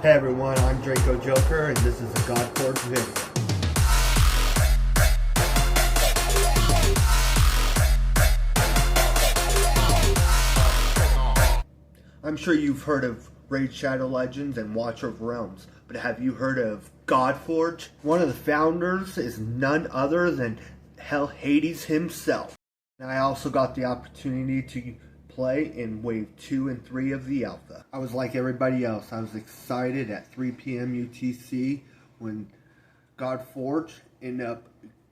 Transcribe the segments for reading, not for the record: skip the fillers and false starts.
Hey everyone, I'm Draco Joker, and this is a Godforge video. I'm sure you've heard of Raid Shadow Legends and Watcher of Realms, but have you heard of Godforge? One of the founders is none other than Hell Hades himself. And I also got the opportunity to play in Wave 2 and 3 of the Alpha. I was like everybody else. I was excited at 3 p.m. UTC when Godforge ended up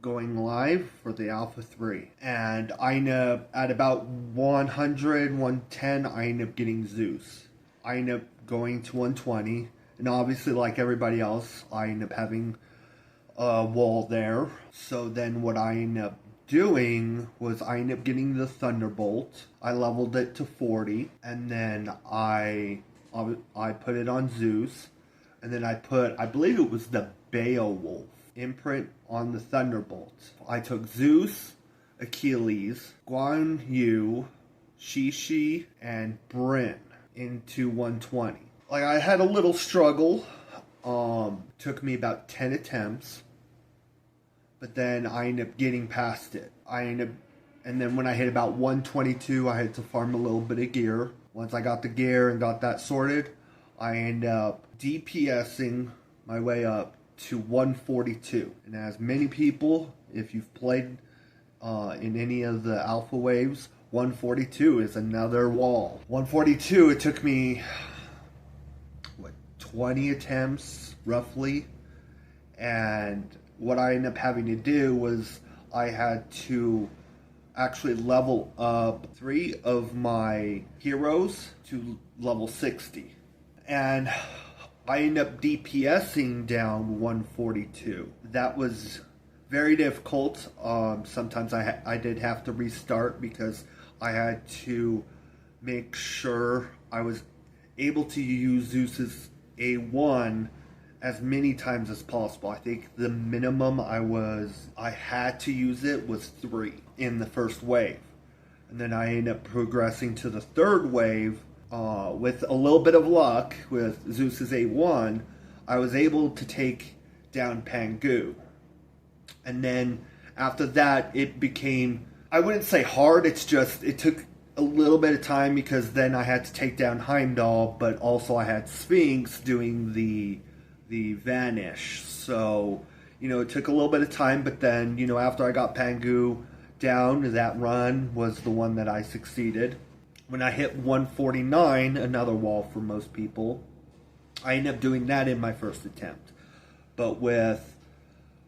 going live for the Alpha 3. And I ended up, at about 100, 110, I ended up getting Zeus. I ended up going to 120. And obviously, like everybody else, I ended up having a wall there. So then what I ended up doing was I ended up getting the Thunderbolt. I leveled it to 40, and then I put it on Zeus, and then I believe it was the Beowulf imprint on the Thunderbolt. I took Zeus, Achilles, Guan Yu, Shishi, and Bryn into 120. Like, I had a little struggle. Took me about 10 attempts. But then I ended up getting past it. And then when I hit about 122, I had to farm a little bit of gear. Once I got the gear and got that sorted, I ended up DPSing my way up to 142. And as many people, if you've played in any of the alpha waves, 142 is another wall. 142, it took me, 20 attempts, roughly. And what I ended up having to do was I had to actually level up 3 of my heroes to level 60. And I ended up DPSing down 142. That was very difficult. Sometimes I did have to restart because I had to make sure I was able to use Zeus's A1 as many times as possible. I think the minimum I had to use it was 3 in the first wave. And then I ended up progressing to the third wave with a little bit of luck with Zeus's A1. I was able to take down Pangu. And then after that, it became, I wouldn't say hard, it took a little bit of time because then I had to take down Heimdall, but also I had Sphinx doing the vanish. So, it took a little bit of time, but then, after I got Pangu down, that run was the one that I succeeded. When I hit 149, another wall for most people, I ended up doing that in my first attempt. But with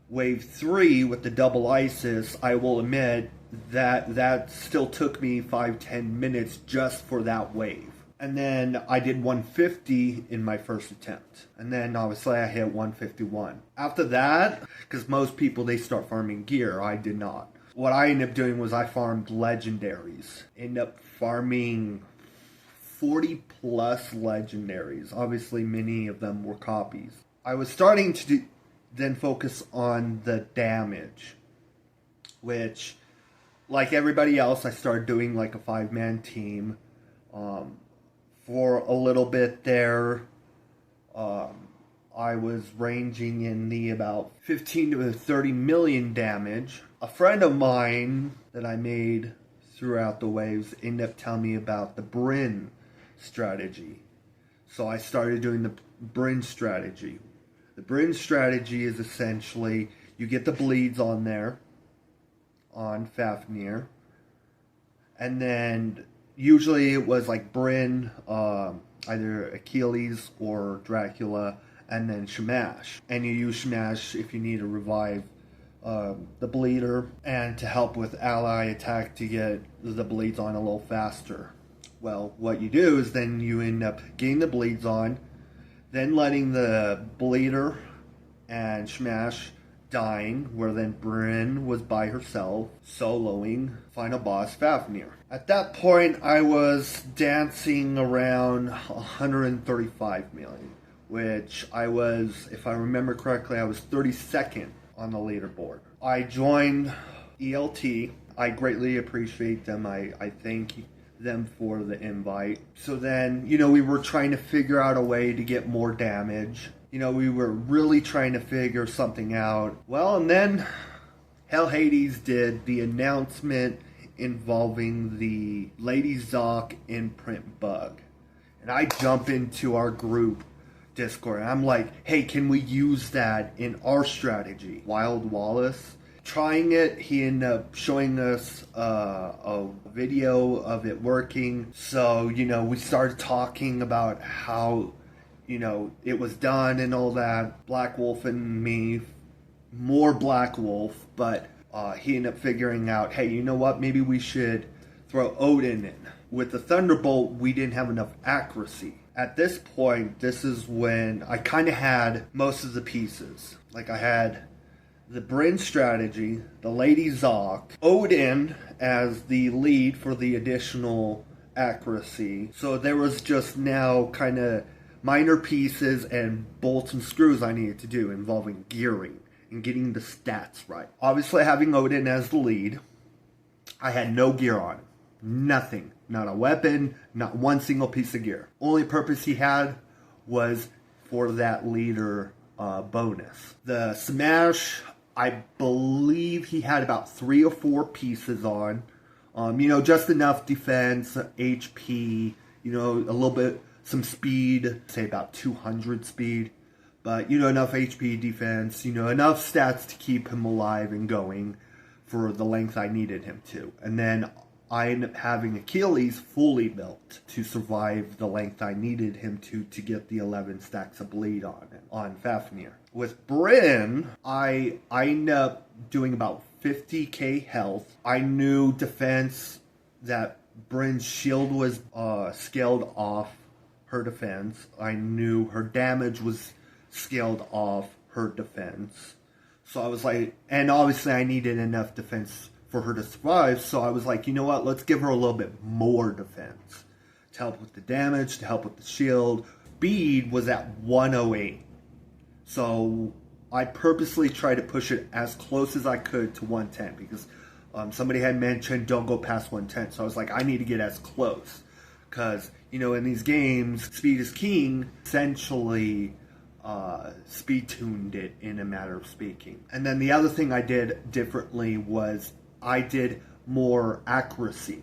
Wave 3, with the double Isis, I will admit that still took me 5-10 minutes just for that wave. And then I did 150 in my first attempt. And then obviously I hit 151. After that, because most people, they start farming gear, I did not. What I ended up doing was I farmed legendaries. Ended up farming 40 plus legendaries. Obviously many of them were copies. I was starting to then focus on the damage, which, like everybody else, I started doing like a 5-man team. For a little bit there, I was ranging in the about 15 to 30 million damage. A friend of mine that I made throughout the waves ended up telling me about the Bryn strategy. So I started doing the Bryn strategy. The Bryn strategy is essentially, you get the bleeds on there, on Fafnir, and then usually it was like Bryn, either Achilles or Dracula, and then Shamash. And you use Shamash if you need to revive the bleeder and to help with ally attack to get the bleeds on a little faster. Well, what you do is then you end up getting the bleeds on, then letting the bleeder and Shamash dying, where then Bryn was by herself, soloing final boss Fafnir. At that point, I was dancing around 135 million, which I was, if I remember correctly, I was 32nd on the leaderboard. I joined ELT. I greatly appreciate them. I thank them for the invite. So then, we were trying to figure out a way to get more damage. We were really trying to figure something out. Well, and then Hell Hades did the announcement involving the Lady Zoc imprint bug. And I jump into our group Discord and I'm like, hey, can we use that in our strategy? Wild Wallace trying it, he ended up showing us a video of it working. So, we started talking about how, it was done and all that. Black Wolf and me, more Black Wolf, but he ended up figuring out, hey, you know what? Maybe we should throw Odin in. With the Thunderbolt, we didn't have enough accuracy. At this point, this is when I kind of had most of the pieces. Like I had the Bryn strategy, the Lady Zoc, Odin as the lead for the additional accuracy. So there was just now kind of minor pieces and bolts and screws I needed to do involving gearing and getting the stats right. Obviously having Odin as the lead, I had no gear on. Nothing. Not a weapon, not one single piece of gear. Only purpose he had was for that leader bonus. The Smash, I believe he had about 3 or 4 pieces on. Just enough defense, HP, a little bit, some speed, say about 200 speed. But, enough HP, defense, enough stats to keep him alive and going for the length I needed him to. And then I ended up having Achilles fully built to survive the length I needed him to get the 11 stacks of bleed on Fafnir. With Bryn, I ended up doing about 50k health. I knew defense that Bryn's shield was scaled off her defense. I knew her damage was scaled off her defense. So I was like, and obviously I needed enough defense for her to survive, so I was like, you know what, let's give her a little bit more defense to help with the damage, to help with the shield. Speed was at 108, so I purposely tried to push it as close as I could to 110, because somebody had mentioned don't go past 110, so I was like, I need to get as close, because, in these games, speed is king, essentially speed tuned it in a matter of speaking. And then the other thing I did differently was I did more accuracy.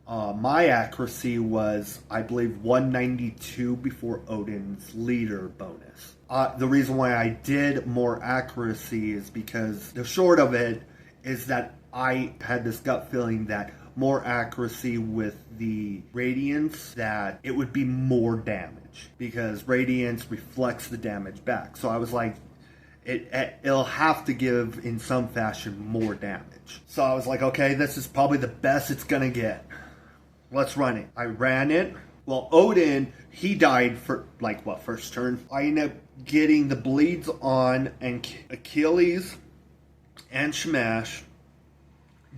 My accuracy was, I believe, 192 before Odin's leader bonus. The reason why I did more accuracy is because the short of it is that I had this gut feeling that more accuracy with the Radiance, that it would be more damage, because Radiance reflects the damage back. So I was like, it'll have to give in some fashion more damage. So I was like, okay, this is probably the best it's gonna get. Let's run it. I ran it. Well, Odin, he died for first turn. I ended up getting the bleeds on, and Achilles and Shamash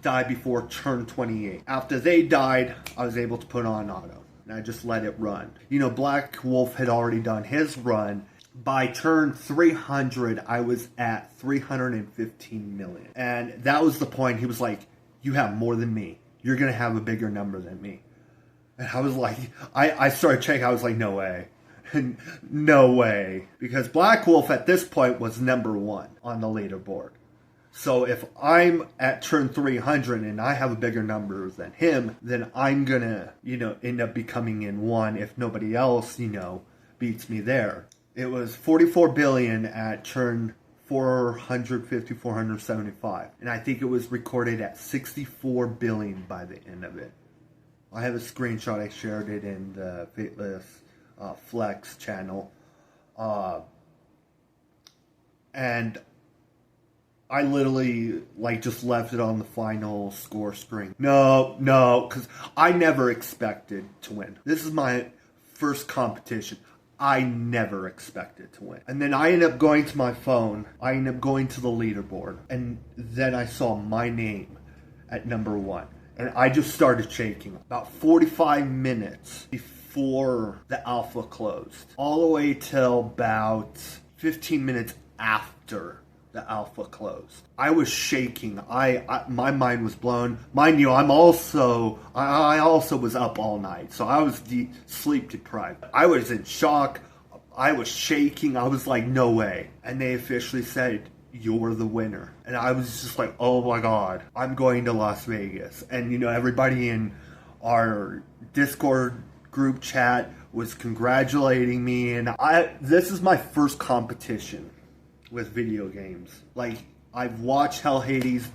died before turn 28. After they died, I was able to put on auto, and I just let it run. Black Wolf had already done his run. By turn 300, I was at 315 million. And that was the point. He was like, you have more than me. You're going to have a bigger number than me. And I was like, I started checking. I was like, no way. No way. Because Black Wolf at this point was number 1 on the leaderboard. So if I'm at turn 300 and I have a bigger number than him, then I'm going to, end up becoming in 1 if nobody else, beats me there. It was 44 billion at turn 450, 475. And I think it was recorded at 64 billion by the end of it. I have a screenshot. I shared it in the Fateless Flex channel. And I literally, just left it on the final score screen. No, because I never expected to win. This is my first competition. I never expected to win. And then I ended up going to my phone. I ended up going to the leaderboard. And then I saw my name at number 1. And I just started shaking. About 45 minutes before the alpha closed. All the way till about 15 minutes after the alpha closed. I was shaking. My mind was blown. Mind you, I also was up all night, so I was sleep deprived. I was in shock. I was shaking. I was like, no way. And they officially said, you're the winner. And I was just like, oh my God, I'm going to Las Vegas. And you know, everybody in our Discord group chat was congratulating me. And this is my first competition with video games. Like, I've watched Hell Hades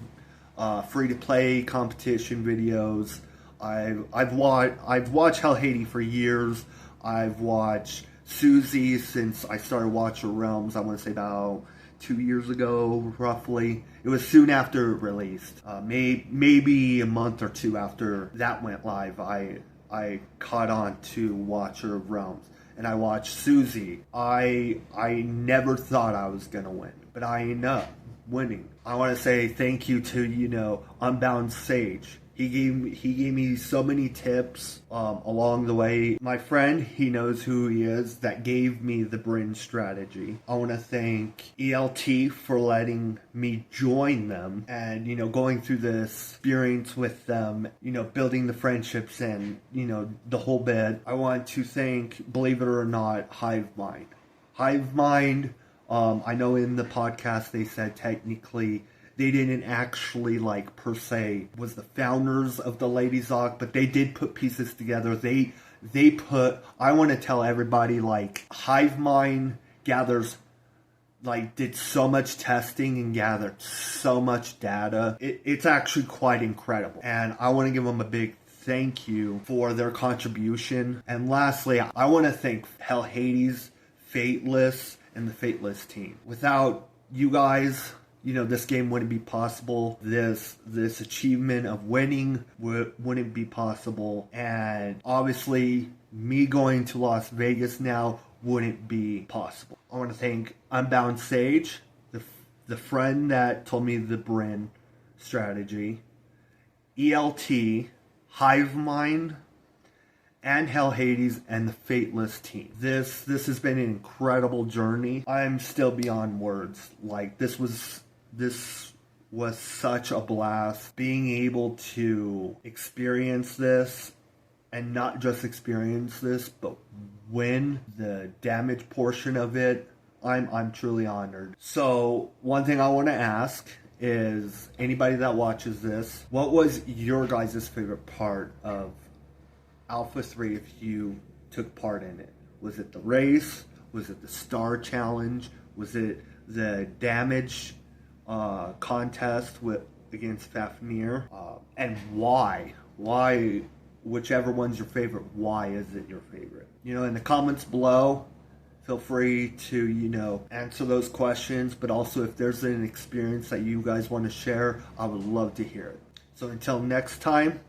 free-to-play competition videos. I've watched Hell Hades for years. I've watched Susie since I started watching Realms. I want to say about 2 years ago, roughly. It was soon after it released. Maybe a month or two after that went live, I caught on to Watcher of Realms. And I watched Susie. I never thought I was going to win, but I ended up winning. I want to say thank you to, you know, Unbound Sage. He gave me so many tips along the way. My friend, he knows who he is, that gave me the Bryn strategy. I want to thank ELT for letting me join them and, you know, going through the experience with them, you know, building the friendships and, you know, the whole bit. I want to thank, believe it or not, Hivemind. Hivemind, I know in the podcast they said technically they didn't actually, like, per se, was the founders of the Ladies Lock, but they did put pieces together. They put, I want to tell everybody, like, Hivemind gathers, like, did so much testing and gathered so much data. It's actually quite incredible. And I want to give them a big thank you for their contribution. And lastly, I want to thank Hell Hades, Fateless, and the Fateless team. Without you guys, you know, this game wouldn't be possible. This achievement of winning wouldn't be possible. And obviously, me going to Las Vegas now wouldn't be possible. I want to thank Unbound Sage, the friend that told me the Bryn strategy, ELT, Hivemind, and Hell Hades, and the Fateless team. This has been an incredible journey. I'm still beyond words. Like, this was such a blast. Being able to experience this, and not just experience this, but win the damage portion of it, I'm truly honored. So, one thing I want to ask is, anybody that watches this, what was your guys' favorite part of Alpha 3 if you took part in it? Was it the race? Was it the star challenge? Was it the damage contest against Fafnir? And why? Why, whichever one's your favorite, why is it your favorite? You know, in the comments below, feel free to, you know, answer those questions, but also if there's an experience that you guys want to share, I would love to hear it. So until next time,